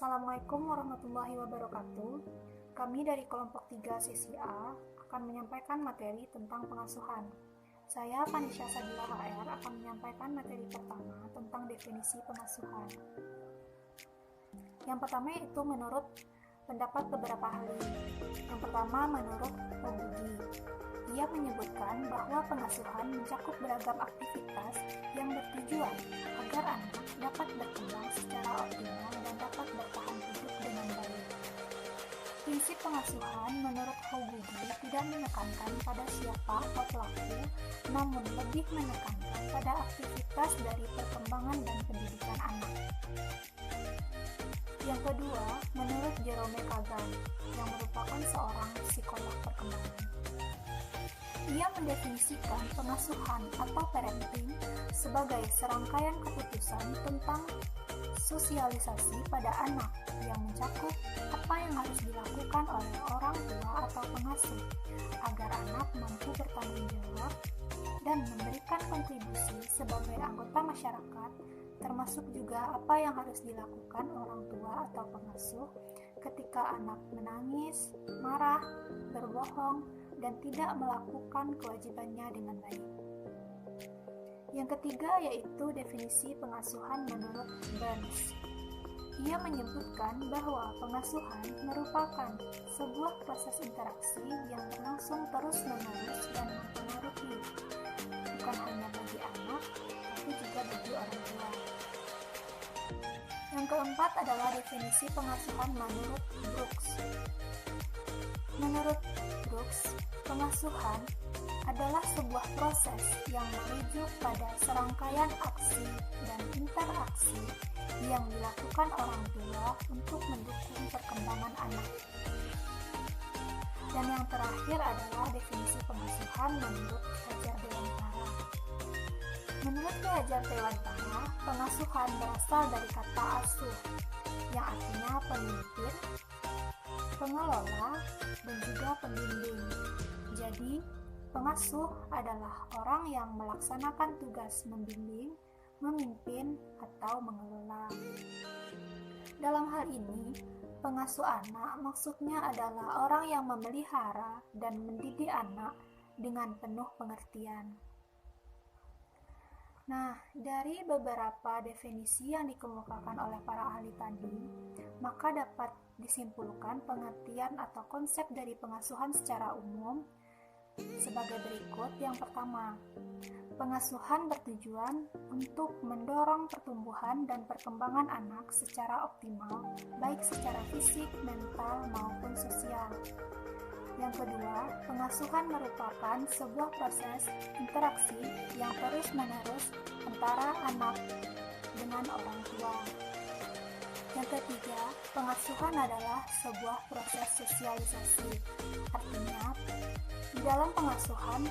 Assalamualaikum warahmatullahi wabarakatuh. Kami dari kelompok 3 sesi A akan menyampaikan materi tentang pengasuhan. Saya Panisha Sadila HR akan menyampaikan materi pertama tentang definisi pengasuhan. Yang pertama yaitu menurut pendapat beberapa ahli. Yang pertama menurut Ogugi. Ia menyebutkan bahwa pengasuhan mencakup beragam aktivitas yang bertujuan agar anak dapat berkembang secara optimal dan dapat bertahan hidup dengan baik. Prinsip pengasuhan menurut Ogugi tidak menekankan pada siapa atau pelaku, namun lebih menekankan pada aktivitas dari perkembangan dan pendidikan anak. Yang kedua, menurut Jerome Kagan, yang merupakan seorang psikolog perkembangan. Ia mendefinisikan pengasuhan atau parenting sebagai serangkaian keputusan tentang sosialisasi pada anak yang mencakup apa yang harus dilakukan oleh orang tua atau pengasuh agar anak mampu bertanggung jawab dan memberikan kontribusi sebagai anggota masyarakat, termasuk juga apa yang harus dilakukan orang tua atau pengasuh ketika anak menangis, marah, berbohong, dan tidak melakukan kewajibannya dengan baik. Yang ketiga yaitu definisi pengasuhan menurut Burns. Ia menyebutkan bahwa pengasuhan merupakan sebuah proses interaksi yang berlangsung terus-menerus dan mempengaruhi bukan hanya bagi anak, tapi juga bagi orang tua. Yang keempat adalah definisi pengasuhan menurut Brooks. Menurut Brooks, pengasuhan adalah sebuah proses yang merujuk pada serangkaian aksi dan interaksi yang dilakukan orang tua untuk mendukung perkembangan anak. Dan yang terakhir adalah definisi pengasuhan menurut Ki Hajar Dewantara. Menurut Ki Hajar Dewantara, pengasuhan berasal dari kata asuh, yang artinya pemimpin, pengelola, dan juga pembimbing. Jadi, pengasuh adalah orang yang melaksanakan tugas membimbing, memimpin, atau mengelola. Dalam hal ini, pengasuh anak maksudnya adalah orang yang memelihara dan mendidik anak dengan penuh pengertian. Nah, dari beberapa definisi yang dikemukakan oleh para ahli tadi, maka dapat disimpulkan pengertian atau konsep dari pengasuhan secara umum sebagai berikut. Yang pertama, pengasuhan bertujuan untuk mendorong pertumbuhan dan perkembangan anak secara optimal, baik secara fisik, mental, maupun sosial. Yang kedua, pengasuhan merupakan sebuah proses interaksi yang terus-menerus antara anak dengan orang tua. Yang ketiga, pengasuhan adalah sebuah proses sosialisasi. Artinya, di dalam pengasuhan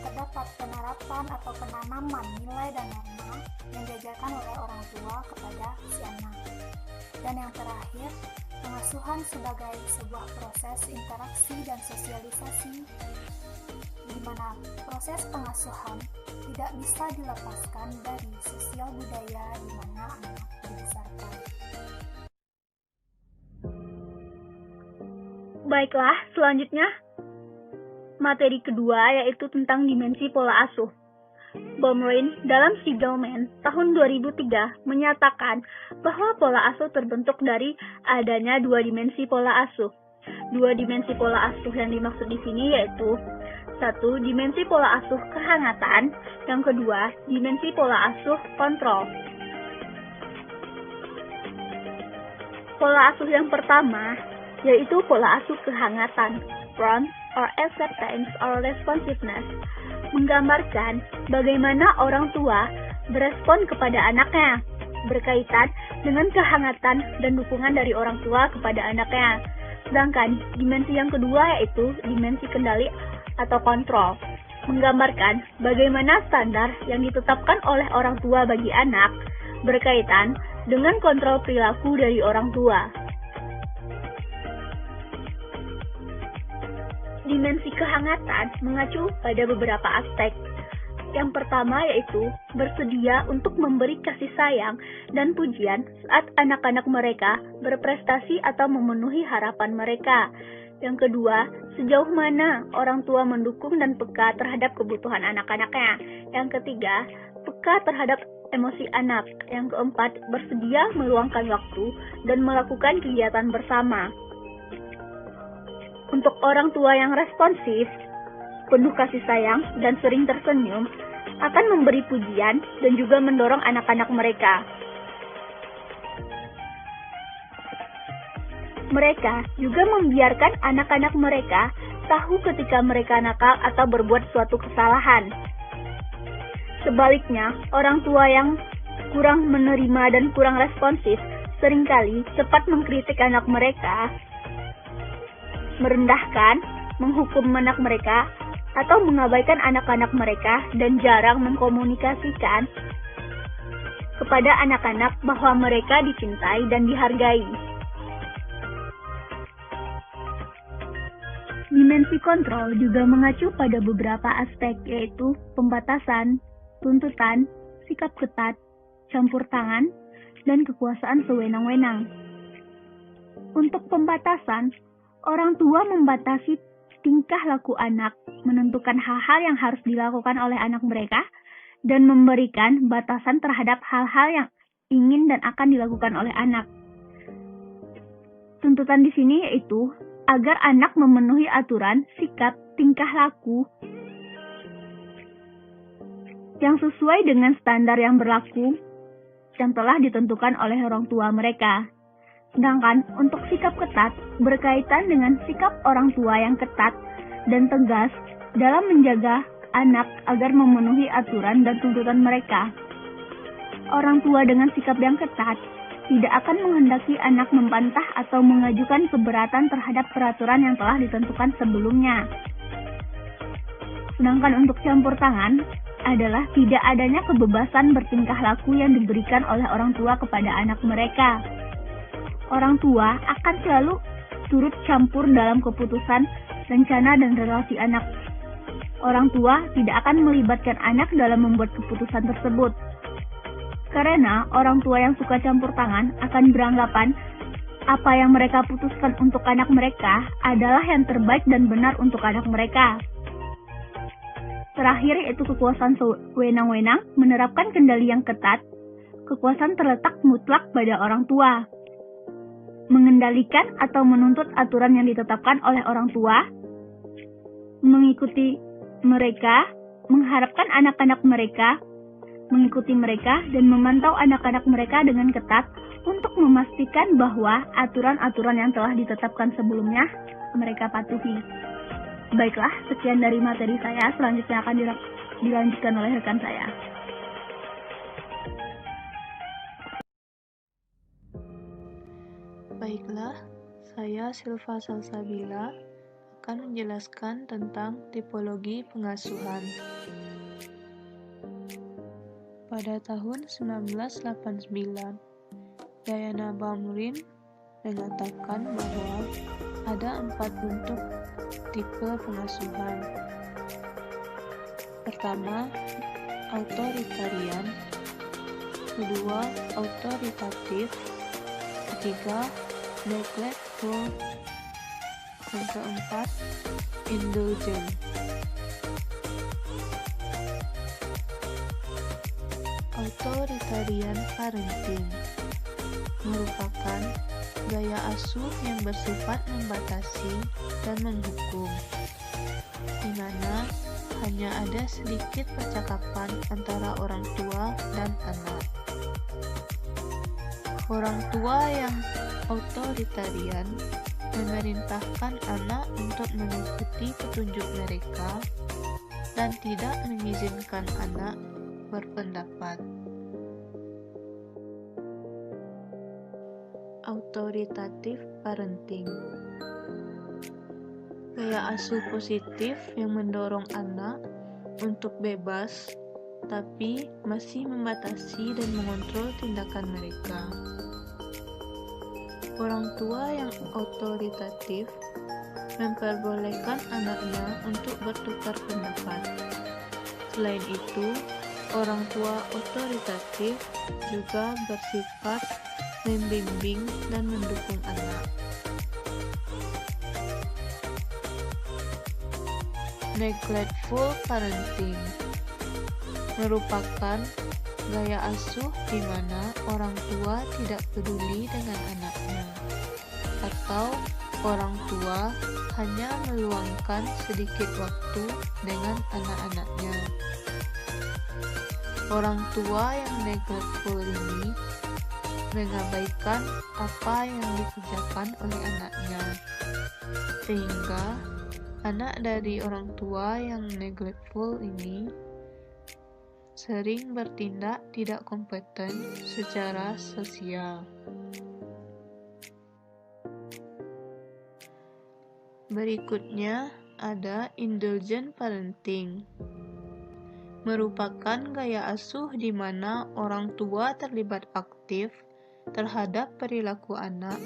terdapat penerapan atau penanaman nilai dan norma yang diajarkan oleh orang tua kepada si anak. Dan yang terakhir, pengasuhan sebagai sebuah proses interaksi dan sosialisasi, di mana proses pengasuhan tidak bisa dilepaskan dari sosial budaya di mana anak dibesarkan. Baiklah, selanjutnya materi kedua yaitu tentang dimensi pola asuh. Baumrind dalam Spiegelman tahun 2003 menyatakan bahwa pola asuh terbentuk dari adanya dua dimensi pola asuh. Dua dimensi pola asuh yang dimaksud di sini yaitu satu, dimensi pola asuh kehangatan, yang kedua, dimensi pola asuh kontrol. Pola asuh yang pertama yaitu pola asuh kehangatan, warmth or acceptance or responsiveness, menggambarkan bagaimana orang tua berespon kepada anaknya, berkaitan dengan kehangatan dan dukungan dari orang tua kepada anaknya. Sedangkan dimensi yang kedua yaitu dimensi kendali atau kontrol, menggambarkan bagaimana standar yang ditetapkan oleh orang tua bagi anak berkaitan dengan kontrol perilaku dari orang tua. Dimensi kehangatan mengacu pada beberapa aspek. Yang pertama yaitu bersedia untuk memberi kasih sayang dan pujian saat anak-anak mereka berprestasi atau memenuhi harapan mereka. Yang kedua, sejauh mana orang tua mendukung dan peka terhadap kebutuhan anak-anaknya. Yang ketiga, peka terhadap emosi anak. Yang keempat, bersedia meluangkan waktu dan melakukan kegiatan bersama. Untuk orang tua yang responsif, penuh kasih sayang dan sering tersenyum, akan memberi pujian dan juga mendorong anak-anak mereka. Mereka juga membiarkan anak-anak mereka tahu ketika mereka nakal atau berbuat suatu kesalahan. Sebaliknya, orang tua yang kurang menerima dan kurang responsif seringkali cepat mengkritik anak mereka, merendahkan, menghukum anak mereka, atau mengabaikan anak-anak mereka dan jarang mengkomunikasikan kepada anak-anak bahwa mereka dicintai dan dihargai. Dimensi kontrol juga mengacu pada beberapa aspek, yaitu pembatasan, tuntutan, sikap ketat, campur tangan, dan kekuasaan sewenang-wenang. Untuk pembatasan, orang tua membatasi tingkah laku anak, menentukan hal-hal yang harus dilakukan oleh anak mereka, dan memberikan batasan terhadap hal-hal yang ingin dan akan dilakukan oleh anak. Tuntutan di sini yaitu agar anak memenuhi aturan, sikap, tingkah laku yang sesuai dengan standar yang berlaku yang telah ditentukan oleh orang tua mereka. Sedangkan untuk sikap ketat berkaitan dengan sikap orang tua yang ketat dan tegas dalam menjaga anak agar memenuhi aturan dan tuntutan mereka. Orang tua dengan sikap yang ketat tidak akan menghendaki anak membantah atau mengajukan keberatan terhadap peraturan yang telah ditentukan sebelumnya. Sedangkan untuk campur tangan adalah tidak adanya kebebasan bertingkah laku yang diberikan oleh orang tua kepada anak mereka. Orang tua akan selalu turut campur dalam keputusan, rencana, dan relasi anak. Orang tua tidak akan melibatkan anak dalam membuat keputusan tersebut. Karena orang tua yang suka campur tangan akan beranggapan apa yang mereka putuskan untuk anak mereka adalah yang terbaik dan benar untuk anak mereka. Terakhir yaitu kekuasaan sewenang-wenang menerapkan kendali yang ketat. Kekuasaan terletak mutlak pada orang tua. Mengendalikan atau menuntut aturan yang ditetapkan oleh orang tua, mengikuti mereka, mengharapkan anak-anak mereka, mengikuti mereka, dan memantau anak-anak mereka dengan ketat untuk memastikan bahwa aturan-aturan yang telah ditetapkan sebelumnya mereka patuhi. Baiklah, sekian dari materi saya, selanjutnya akan dilanjutkan oleh rekan saya. Baiklah, saya Silva Salsabila akan menjelaskan tentang tipologi pengasuhan. Pada tahun 1989, Diana Baumrind mengatakan bahwa ada 4 bentuk tipe pengasuhan. Pertama, autoritarian. Kedua, autoritatif. Ketiga, neglectful. Yang keempat, indulgent. Authoritarian parenting merupakan gaya asuh yang bersifat membatasi dan menghukum, di mana hanya ada sedikit percakapan antara orang tua dan anak. Orang tua yang authoritarian memerintahkan anak untuk mengikuti petunjuk mereka dan tidak mengizinkan anak berpendapat. Autoritatif parenting, gaya asuh positif yang mendorong anak untuk bebas tapi masih membatasi dan mengontrol tindakan mereka. Orang tua yang autoritatif memperbolehkan anaknya untuk bertukar pendapat, Selain itu, orang tua otoritatif juga bersifat membimbing dan mendukung anak. Neglectful parenting merupakan gaya asuh di mana orang tua tidak peduli dengan anaknya, atau orang tua hanya meluangkan sedikit waktu dengan anak-anaknya. Orang tua yang neglectful ini mengabaikan apa yang dikerjakan oleh anaknya, sehingga anak dari orang tua yang neglectful ini sering bertindak tidak kompeten secara sosial. Berikutnya ada indulgent parenting. Merupakan gaya asuh di mana orang tua terlibat aktif terhadap perilaku anak,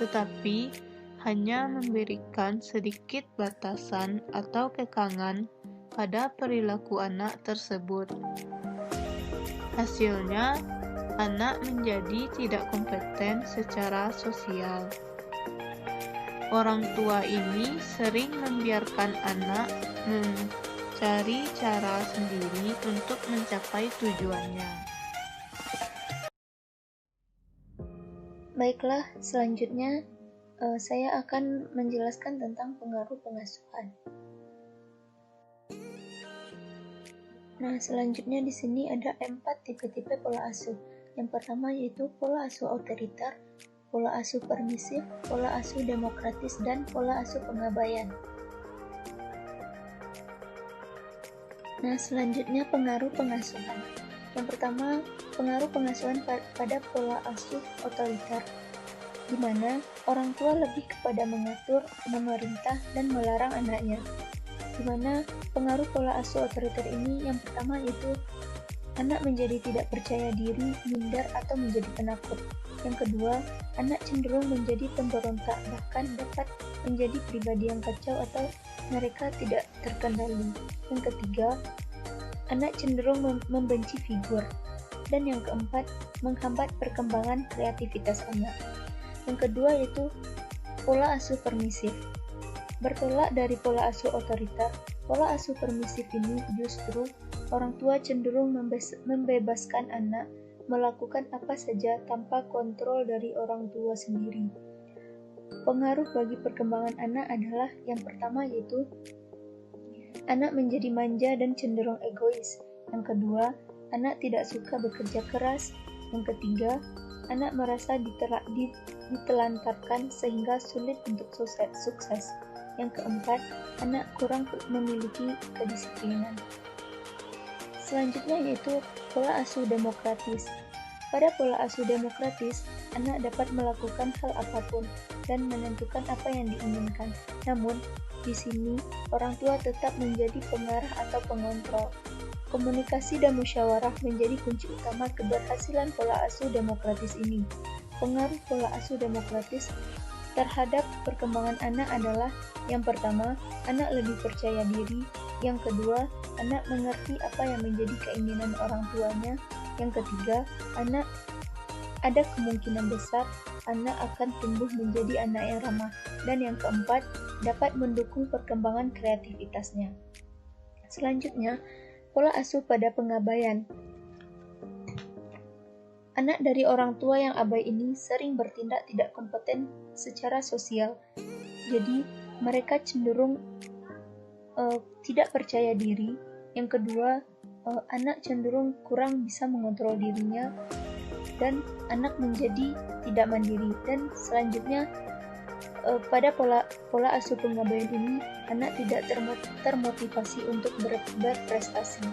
tetapi hanya memberikan sedikit batasan atau kekangan pada perilaku anak tersebut. Hasilnya, anak menjadi tidak kompeten secara sosial. Orang tua ini sering membiarkan anak mencari cara sendiri untuk mencapai tujuannya. Baiklah, selanjutnya saya akan menjelaskan tentang pengaruh pengasuhan. Nah, selanjutnya di sini ada 4 tipe-tipe pola asuh. Yang pertama yaitu pola asuh otoriter, pola asuh permisif, pola asuh demokratis, dan pola asuh pengabaian. Nah, selanjutnya pengaruh pengasuhan. Yang pertama, pengaruh pengasuhan pada pola asuh otoriter, di mana orang tua lebih kepada mengatur, memerintah, dan melarang anaknya. Di mana pengaruh pola asuh otoriter ini yang pertama yaitu anak menjadi tidak percaya diri, minder, atau menjadi penakut. Yang kedua, anak cenderung menjadi pemberontak, bahkan dapat menjadi pribadi yang kacau atau mereka tidak terkendali. Yang ketiga, anak cenderung membenci figur. Dan yang keempat, menghambat perkembangan kreativitas anak. Yang kedua yaitu pola asuh permisif. Bertolak dari pola asuh otoriter, pola asuh permisif ini justru orang tua cenderung membebaskan anak melakukan apa saja tanpa kontrol dari orang tua sendiri. Pengaruh bagi perkembangan anak adalah yang pertama yaitu anak menjadi manja dan cenderung egois. Yang kedua, anak tidak suka bekerja keras. Yang ketiga, anak merasa ditelantarkan sehingga sulit untuk sukses. Yang keempat, anak kurang memiliki kedisiplinan. Selanjutnya yaitu pola asuh demokratis. Pada pola asuh demokratis, anak dapat melakukan hal apapun dan menentukan apa yang diinginkan. Namun, di sini orang tua tetap menjadi pengarah atau pengontrol. Komunikasi dan musyawarah menjadi kunci utama keberhasilan pola asuh demokratis ini. Pengaruh pola asuh demokratis terhadap perkembangan anak adalah yang pertama, anak lebih percaya diri. Yang kedua, anak mengerti apa yang menjadi keinginan orang tuanya. Yang ketiga, anak ada kemungkinan besar anak akan tumbuh menjadi anak yang ramah. Dan yang keempat, dapat mendukung perkembangan kreativitasnya. Selanjutnya, pola asuh pada pengabaian. Anak dari orang tua yang abai ini sering bertindak tidak kompeten secara sosial. Jadi, mereka cenderung tidak percaya diri. Yang kedua, anak cenderung kurang bisa mengontrol dirinya dan anak menjadi tidak mandiri. Dan selanjutnya, pada pola asuh pengabaian ini, anak tidak termotivasi untuk berprestasi.